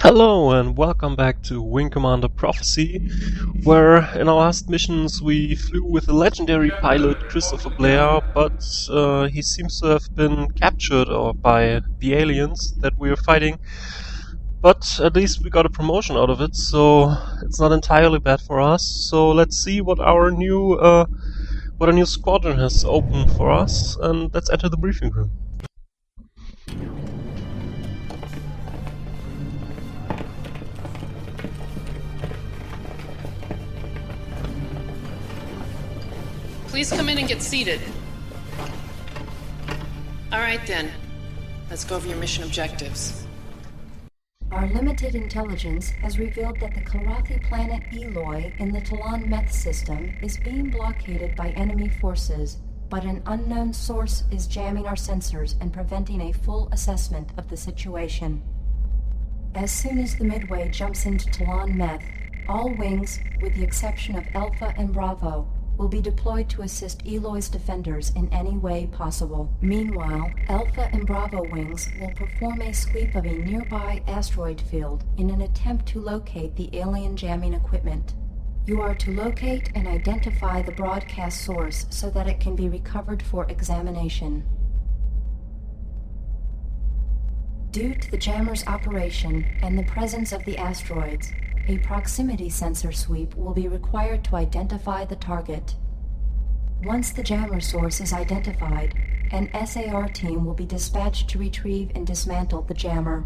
Hello and welcome back to Wing Commander Prophecy, where in our last missions we flew with the legendary pilot Christopher Blair, but he seems to have been captured by the aliens that we are fighting. But at least we got a promotion out of it, so it's not entirely bad for us. So let's see what our new squadron has opened for us, and let's enter the briefing room. Please come in and get seated. Alright then. Let's go over your mission objectives. Our limited intelligence has revealed that the Kilrathi planet Eloy in the Talon Meth system is being blockaded by enemy forces, but an unknown source is jamming our sensors and preventing a full assessment of the situation. As soon as the Midway jumps into Talon Meth, all wings, with the exception of Alpha and Bravo, will be deployed to assist Eloy's defenders in any way possible. Meanwhile, Alpha and Bravo wings will perform a sweep of a nearby asteroid field in an attempt to locate the alien jamming equipment. You are to locate and identify the broadcast source so that it can be recovered for examination. Due to the jammer's operation and the presence of the asteroids, a proximity sensor sweep will be required to identify the target. Once the jammer source is identified, an SAR team will be dispatched to retrieve and dismantle the jammer.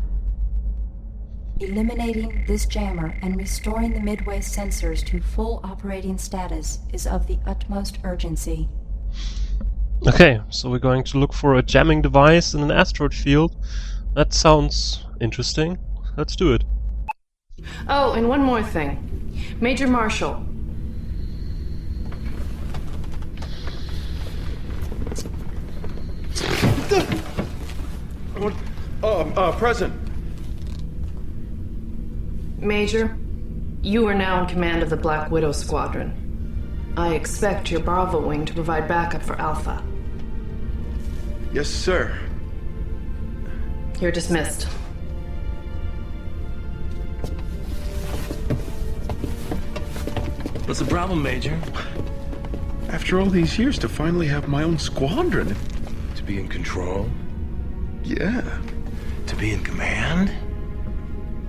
Eliminating this jammer and restoring the Midway sensors to full operating status is of the utmost urgency. Okay, so we're going to look for a jamming device in an asteroid field. That sounds interesting. Let's do it. Oh, and one more thing. Major Marshall. Present. Major, you are now in command of the Black Widow Squadron. I expect your Bravo wing to provide backup for Alpha. Yes, sir. You're dismissed. What's the problem, Major? After all these years, to finally have my own squadron. To be in control? Yeah. To be in command?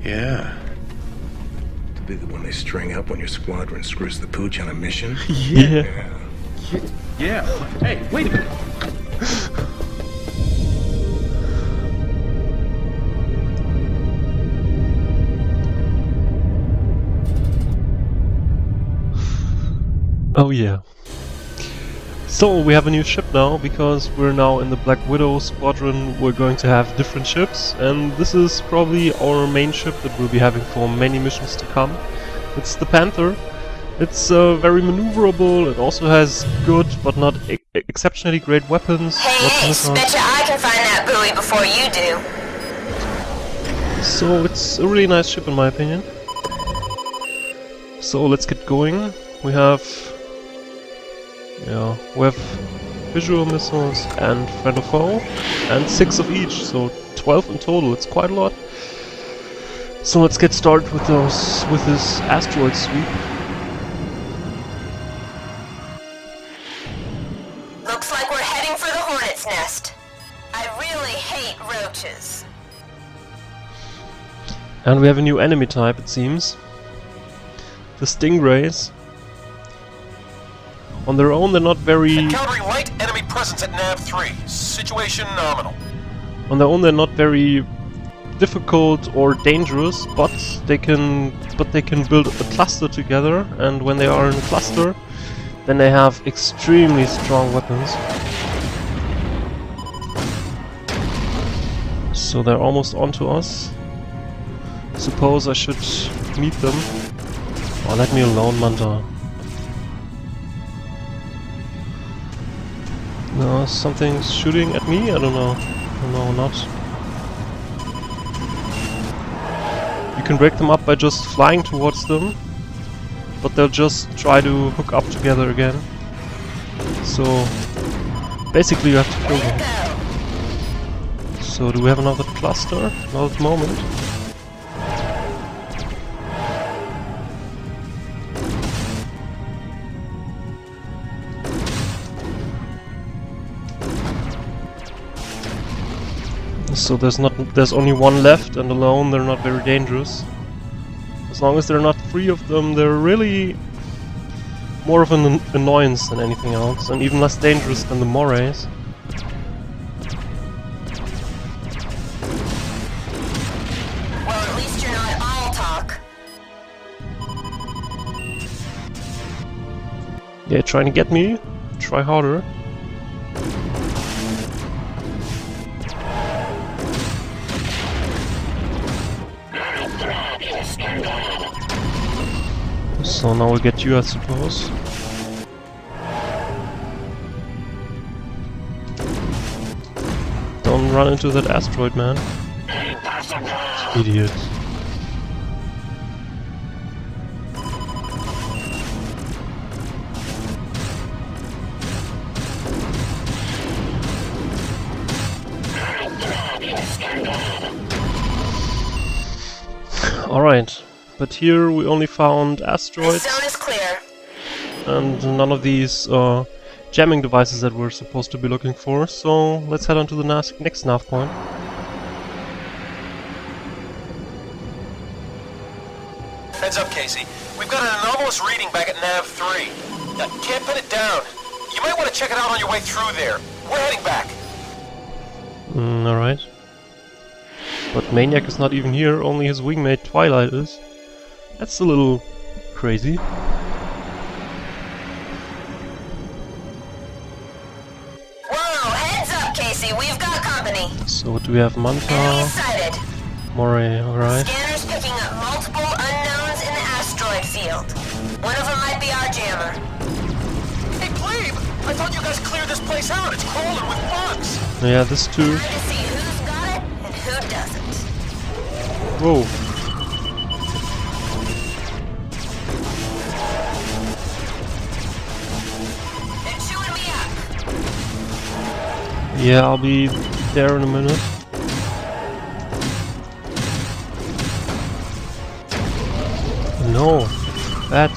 Yeah. To be the one they string up when your squadron screws the pooch on a mission? Yeah. Yeah. Hey, wait a minute. Oh yeah. So we have a new ship now, because we're now in the Black Widow Squadron. We're going to have different ships, and this is probably our main ship that we'll be having for many missions to come. It's the Panther. It's very maneuverable. It also has good but not exceptionally great weapons. Hey, betcha I can find that buoy before you do. So it's a really nice ship in my opinion. So let's get going. We have visual missiles and friend or foe, and 6 of each, so 12 in total. It's quite a lot. So let's get started with this asteroid sweep. Looks like we're heading for the Hornet's Nest. I really hate roaches. And we have a new enemy type, it seems. The Stingrays. On their own, they're not very... Encountering light enemy presence at Nav 3. Situation nominal. On their own, they're not very difficult or dangerous, but they can build a cluster together, and when they are in a cluster, then they have extremely strong weapons. So they're almost onto us. Suppose I should meet them. Oh, let me alone, Manta. No, something's shooting at me? I don't know. No, not. You can break them up by just flying towards them, but they'll just try to hook up together again. So basically you have to kill them. So do we have another cluster? Not at the moment. So there's only one left, and alone they're not very dangerous. As long as there are not 3 of them, they're really more of an annoyance than anything else, and even less dangerous than the Morays. Well, at least you're not all talk. Yeah, trying to get me? Try harder. So now we'll get you, I suppose. Don't run into that asteroid, man. Idiot. Alright, but here we only found asteroids. This zone is clear. And none of these jamming devices that we're supposed to be looking for, so let's head on to the next nav point. Heads up, Casey. We've got an anomalous reading back at Nav 3. Can't pin it down. You might want to check it out on your way through there. We're heading back. Alright. But Maniac is not even here, only his wingmate Twilight is. That's a little crazy. Whoa, heads up, Casey. We've got company. So what do we have? Enemy Manta, sighted. Moray, alright. Scanners picking up multiple unknowns in the asteroid field. One of them might be our jammer. Hey, Glebe! I thought you guys cleared this place out. It's crawling with bugs. Yeah, this too. Trying to see who's got it and who doesn't. Whoa. They're chewing me up. Yeah, I'll be there in a minute. No, that.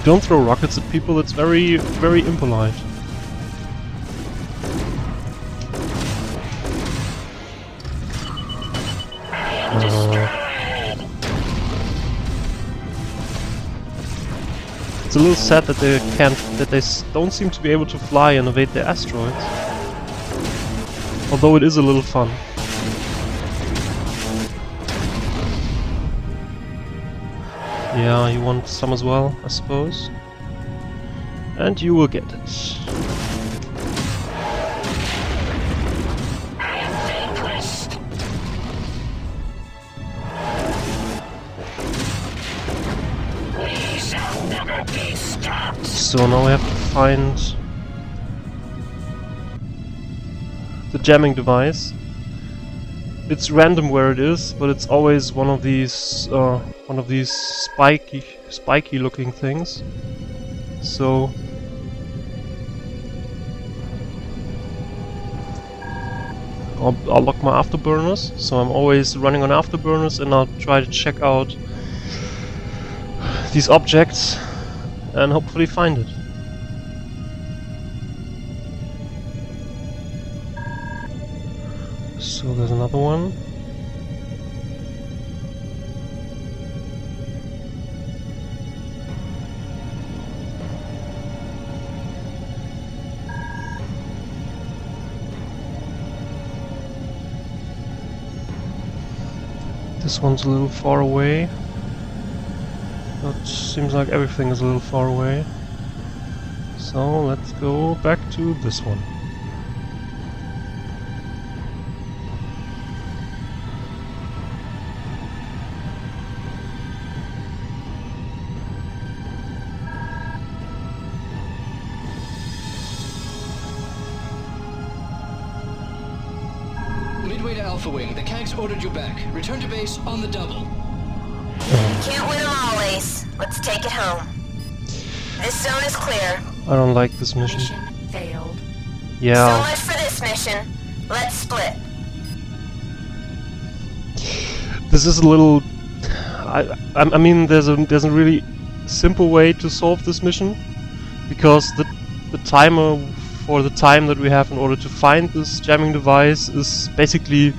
Don't throw rockets at people, it's very, very impolite. It's a little sad that they don't seem to be able to fly and evade the asteroids. Although it is a little fun. Yeah, you want some as well, I suppose. And you will get it. So now we have to find the jamming device. It's random where it is, but it's always one of these spiky looking things. So I'll lock my afterburners, so I'm always running on afterburners, and I'll try to check out these objects and hopefully find it. So there's another one. This one's a little far away. It seems like everything is a little far away. So let's go back to this one. Midway to Alpha Wing, the CAG's ordered you back. Return to base on the double. Can't win them all, Ace. Let's take it home. This zone is clear. I don't like this mission. Mission failed. So Yeah. much for this mission. Let's split. This is a little. I mean, there's a really simple way to solve this mission, because the timer for the time that we have in order to find this jamming device is basically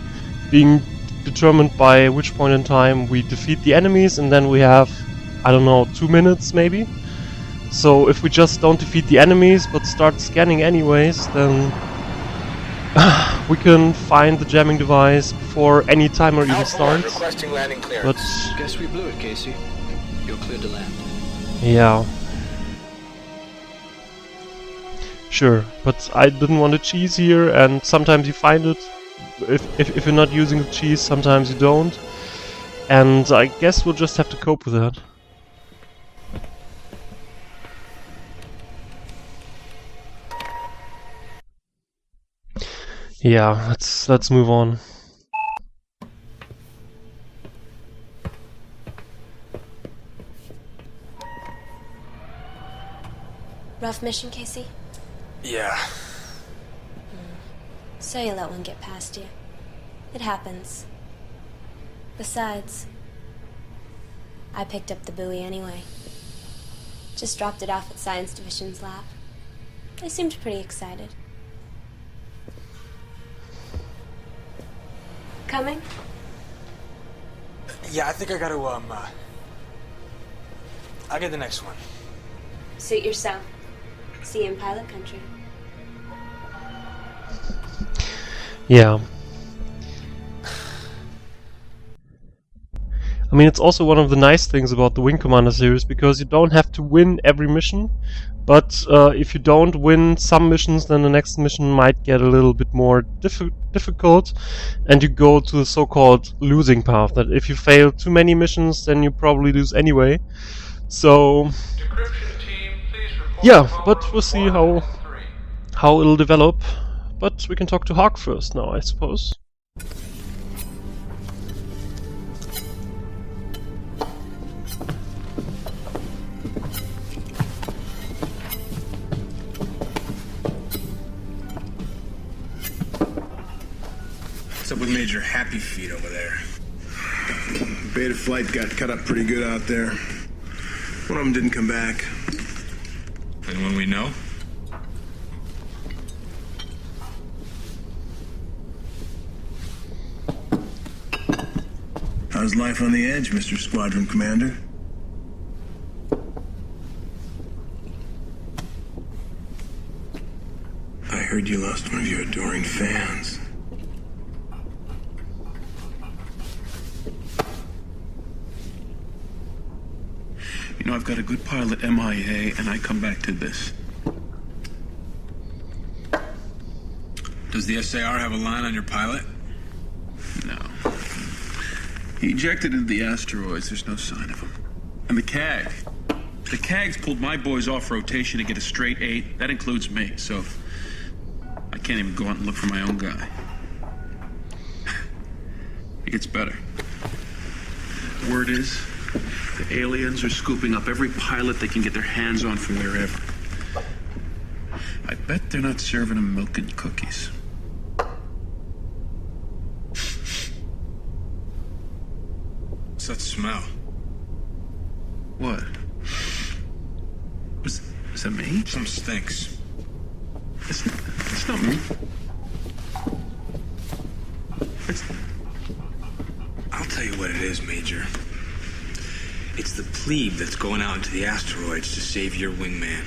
being determined by which point in time we defeat the enemies, and then we have, I don't know, 2 minutes maybe. So if we just don't defeat the enemies but start scanning anyways, then we can find the jamming device before any timer even starts. Requesting landing clearance. But Guess we blew it, Casey. You're cleared to land. yeah. Sure, but I didn't want to cheese here, and sometimes you find it. If you're not using the cheese, sometimes you don't. And I guess we'll just have to cope with that. Yeah, let's move on. Rough mission, Casey? Yeah. So you let one get past you. It happens. Besides, I picked up the buoy anyway. Just dropped it off at Science Division's lab. They seemed pretty excited. Coming? Yeah, I think I gotta, I'll get the next one. Suit yourself. See you in pilot country. Yeah. I mean, it's also one of the nice things about the Wing Commander series, because you don't have to win every mission, but if you don't win some missions, then the next mission might get a little bit more difficult, and you go to the so-called losing path, that if you fail too many missions, then you probably lose anyway. So yeah, but we'll see how it'll develop. But we can talk to Hawk first now, I suppose. What's up with Major Happy Feet over there? Beta flight got cut up pretty good out there. One of them didn't come back. Anyone we know? How's life on the edge, Mr. Squadron Commander? I heard you lost one of your adoring fans. You know, I've got a good pilot MIA, and I come back to this. Does the SAR have a line on your pilot? No. He ejected into the asteroids. There's no sign of him. And the CAG. The CAG's pulled my boys off rotation to get a straight 8. That includes me, so I can't even go out and look for my own guy. It gets better. Word is, the aliens are scooping up every pilot they can get their hands on from wherever. I bet they're not serving them milk and cookies. What's that smell? What? Is that me? Some stinks. It's not me. I'll tell you what it is, Major. It's the plebe that's going out into the asteroids to save your wingman.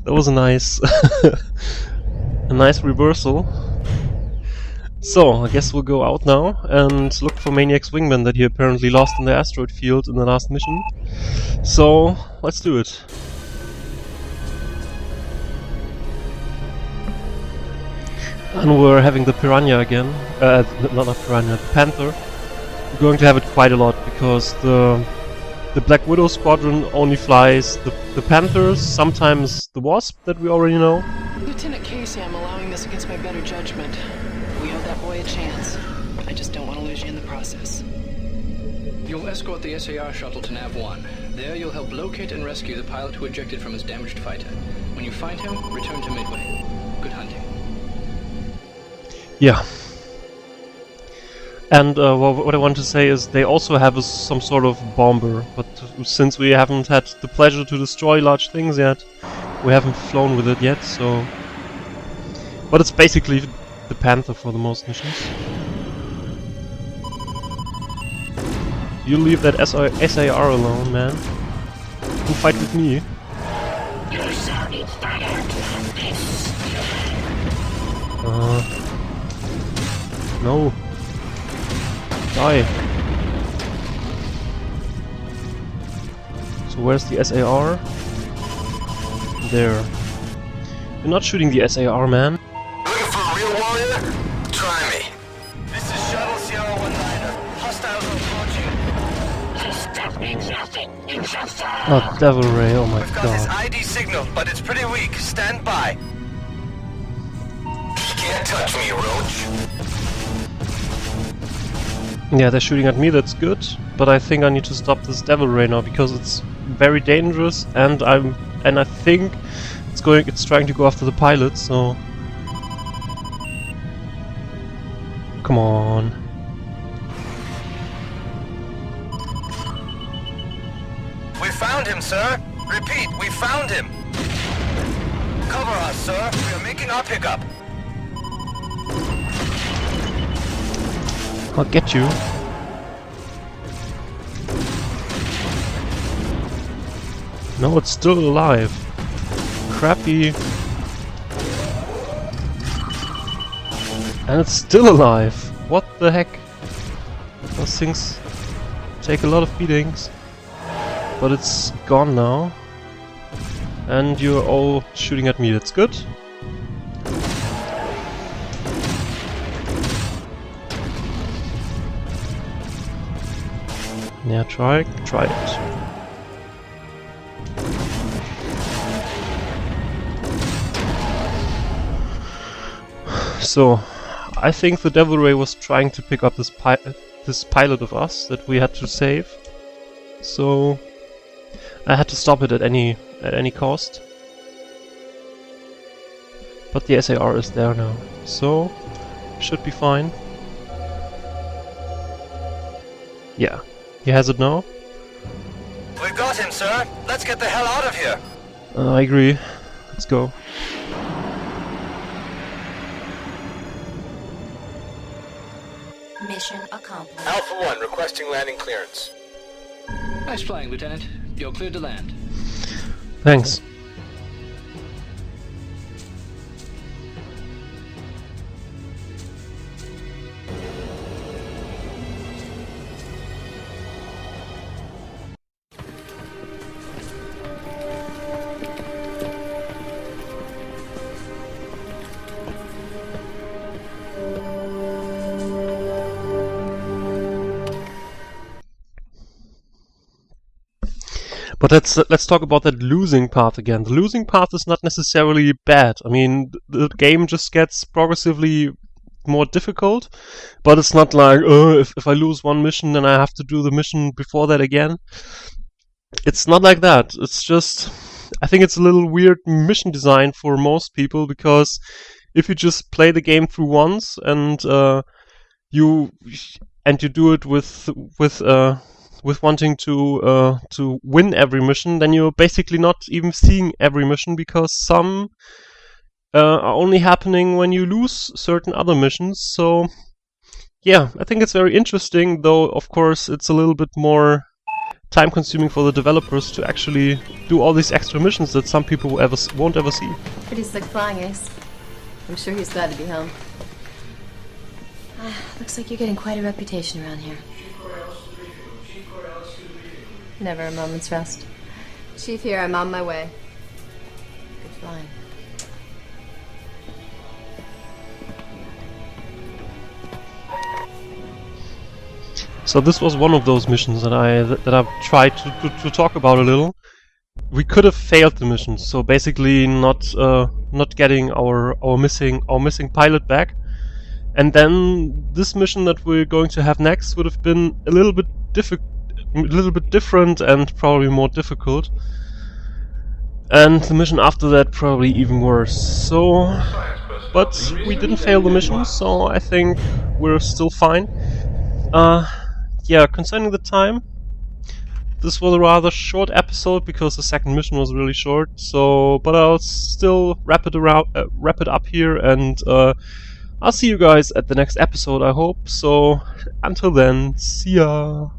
That was a nice a nice reversal. So, I guess we'll go out now and look for Maniac's wingman that he apparently lost in the asteroid field in the last mission. So, let's do it. And we're having the Piranha again. Not a Piranha, the Panther. We're going to have it quite a lot because the Black Widow Squadron only flies the Panthers, sometimes the Wasp that we already know. Lieutenant Casey, I'm allowing this against my better judgment. We owe that boy a chance. I just don't want to lose you in the process. You'll escort the SAR shuttle to Nav-1. There you'll help locate and rescue the pilot who ejected from his damaged fighter. When you find him, return to Midway. Good hunting. Yeah. And what I want to say is they also have some sort of bomber, but since we haven't had the pleasure to destroy large things yet, we haven't flown with it yet, so... But it's basically the Panther for the most missions. You leave that SAR alone, man. Come fight with me. No. Die. So where's the SAR? There. You're not shooting the SAR, man. Looking for a real warrior? Try me. This is Shuttle Sierra 19er. Hostiles approaching. Oh, Devil Ray, oh my We've got this god. ID signal, but it's pretty weak. Stand by. Can't touch me, Roach. Yeah, they're shooting at me, that's good. But I think I need to stop this Devil Ray now because it's very dangerous and I think it's trying to go after the pilot, so come on. We found him, sir. Repeat, we found him. Cover us, sir. We are making our pickup. I'll get you. No, it's still alive. Crappy. And it's still alive. What the heck? Those things take a lot of beatings. But it's gone now. And you're all shooting at me, that's good. Yeah, try it. So, I think the Devil Ray was trying to pick up this pilot of us that we had to save. So, I had to stop it at any cost. But the SAR is there now, so should be fine. Yeah. He has it now? We've got him, sir. Let's get the hell out of here. I agree. Let's go. Mission accomplished. Alpha 1 requesting landing clearance. Nice flying, Lieutenant. You're cleared to land. Thanks. But let's talk about that losing path again. The losing path is not necessarily bad. I mean, the game just gets progressively more difficult, but it's not like, if I lose one mission, then I have to do the mission before that again. It's not like that. It's just, I think it's a little weird mission design for most people, because if you just play the game through once and you do it with wanting to win every mission, then you're basically not even seeing every mission, because some are only happening when you lose certain other missions. So yeah, I think it's very interesting, though of course it's a little bit more time consuming for the developers to actually do all these extra missions that some people won't ever see. Pretty slick flying, Ace. I'm sure he's glad to be home. Looks like you're getting quite a reputation around here. Never a moment's rest. Chief here, I'm on my way. Good flying. So this was one of those missions that I've tried to talk about a little. We could have failed the mission, so basically not getting our missing pilot back, and then this mission that we're going to have next would have been a little bit different and probably more difficult, and the mission after that probably even worse. So, but we didn't fail the mission, so I think we're still fine. Yeah, concerning the time, this was a rather short episode because the second mission was really short. So, but I'll still wrap it up here, and I'll see you guys at the next episode, I hope. So, until then, see ya!